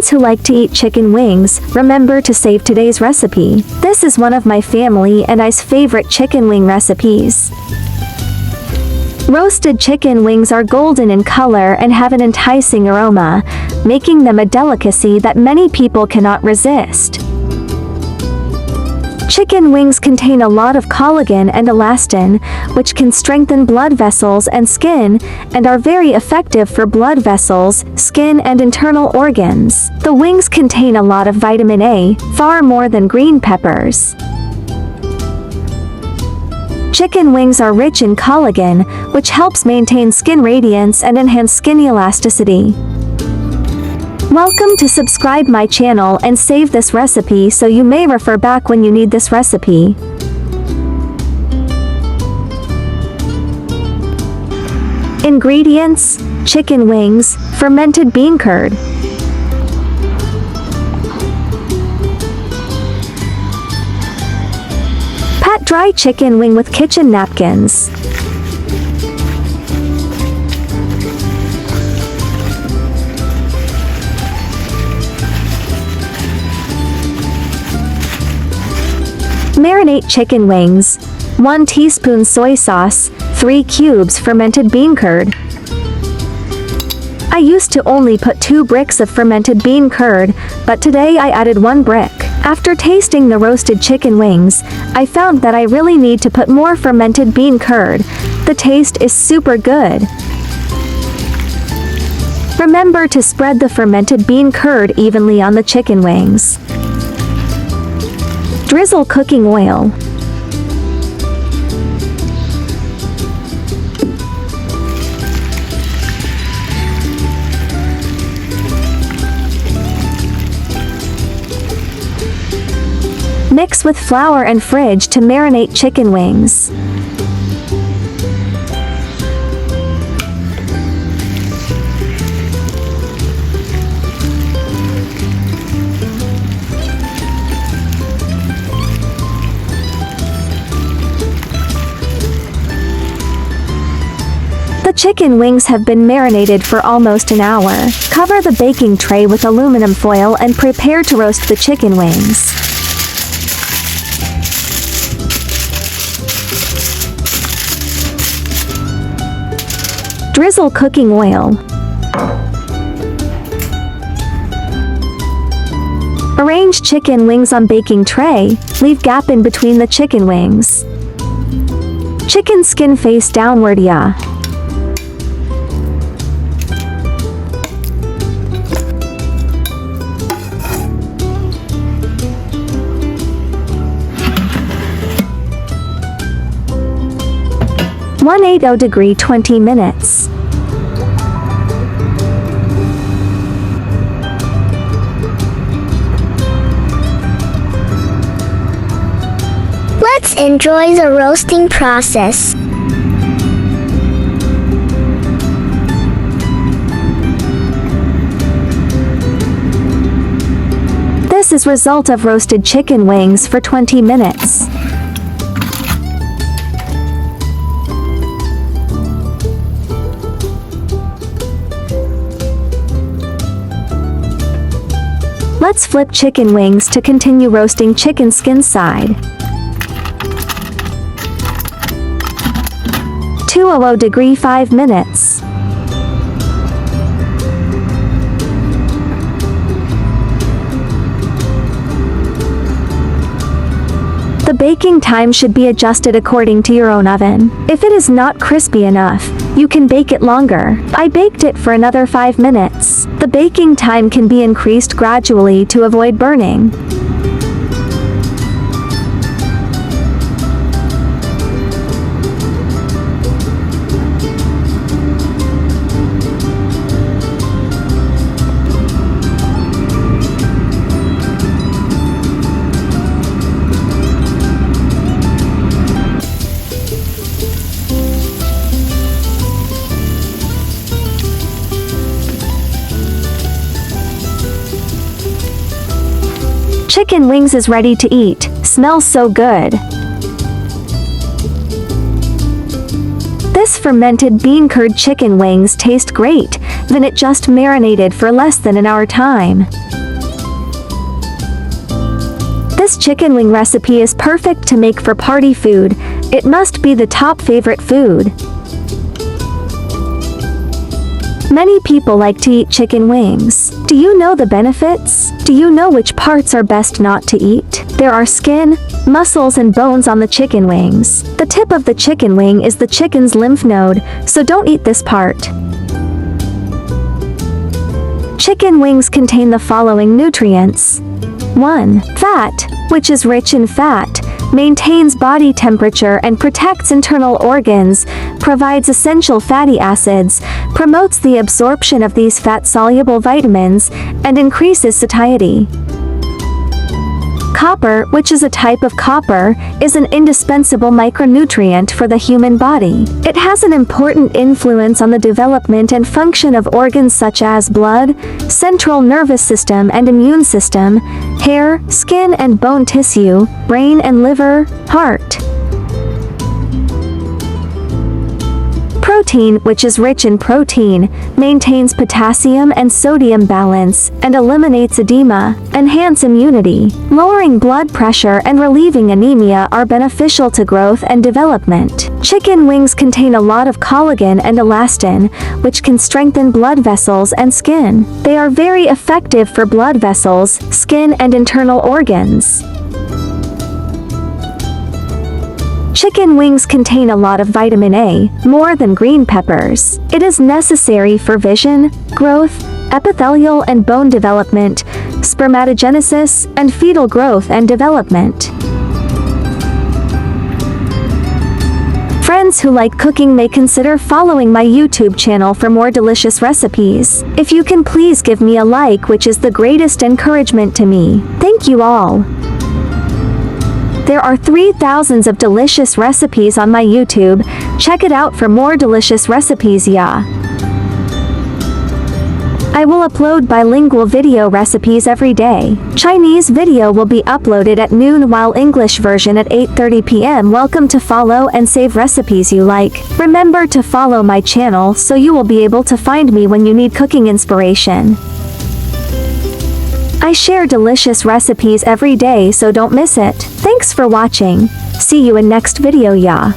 friends who like to eat chicken wings, remember to save today's recipe. This is one of my family and I's favorite chicken wing recipes. Roasted chicken wings are golden in color and have an enticing aroma, making them a delicacy that many people cannot resist. Chicken wings contain a lot of collagen and elastin, which can strengthen blood vessels and skin, and are very effective for blood vessels, skin and internal organs. The wings contain a lot of vitamin A, far more than green peppers. Chicken wings are rich in collagen, which helps maintain skin radiance and enhance skin elasticity. Welcome to subscribe my channel and save this recipe so you may refer back when you need this recipe. Ingredients: chicken wings, fermented bean curd. Pat dry chicken wing with kitchen napkins. Marinate chicken wings. 1 teaspoon soy sauce, 3 cubes fermented bean curd. I used to only put 2 bricks of fermented bean curd, but today I added 1 brick. After tasting the roasted chicken wings, I found that I really need to put more fermented bean curd. The taste is super good. Remember to spread the fermented bean curd evenly on the chicken wings. Drizzle cooking oil. Mix with flour and fridge to marinate chicken wings. The chicken wings have been marinated for almost an hour. Cover the baking tray with aluminum foil and prepare to roast the chicken wings. Drizzle cooking oil. Arrange chicken wings on baking tray, leave gap in between the chicken wings. Chicken skin face downward, yeah. (180°) 20 minutes. Let's enjoy the roasting process. This is result of roasted chicken wings for 20 minutes. Let's flip chicken wings to continue roasting chicken skin side. 200° 5 minutes. The baking time should be adjusted according to your own oven. If it is not crispy enough, you can bake it longer. I baked it for another 5 minutes. The baking time can be increased gradually to avoid burning. Chicken wings is ready to eat. Smells so good. This fermented bean curd chicken wings taste great, then it just marinated for less than an hour time. This chicken wing recipe is perfect to make for party food. It must be the top favorite food. Many people like to eat chicken wings. Do you know the benefits? Do you know which parts are best not to eat? There are skin, muscles and bones on the chicken wings. The tip of the chicken wing is the chicken's lymph node, so don't eat this part. Chicken wings contain the following nutrients. 1. Fat, which is rich in fat, maintains body temperature and protects internal organs, provides essential fatty acids, promotes the absorption of these fat-soluble vitamins, and increases satiety. Copper, which is a type of copper, is an indispensable micronutrient for the human body. It has an important influence on the development and function of organs such as blood, central nervous system and immune system, hair, skin and bone tissue, brain and liver, heart. Protein, which is rich in protein, maintains potassium and sodium balance, and eliminates edema, enhance immunity. Lowering blood pressure and relieving anemia are beneficial to growth and development. Chicken wings contain a lot of collagen and elastin, which can strengthen blood vessels and skin. They are very effective for blood vessels, skin and internal organs. Chicken wings contain a lot of vitamin A, more than green peppers. It is necessary for vision, growth, epithelial and bone development, spermatogenesis, and fetal growth and development. Friends who like cooking may consider following my YouTube channel for more delicious recipes. If you can please give me a like, which is the greatest encouragement to me. Thank you all. There are 3,000 of delicious recipes on my YouTube. Check it out for more delicious recipes, yeah. I will upload bilingual video recipes every day. Chinese video will be uploaded at noon while English version at 8:30 p.m. Welcome to follow and save recipes you like. Remember to follow my channel so you will be able to find me when you need cooking inspiration. I share delicious recipes every day, so don't miss it. Thanks for watching. See you in next video, yeah.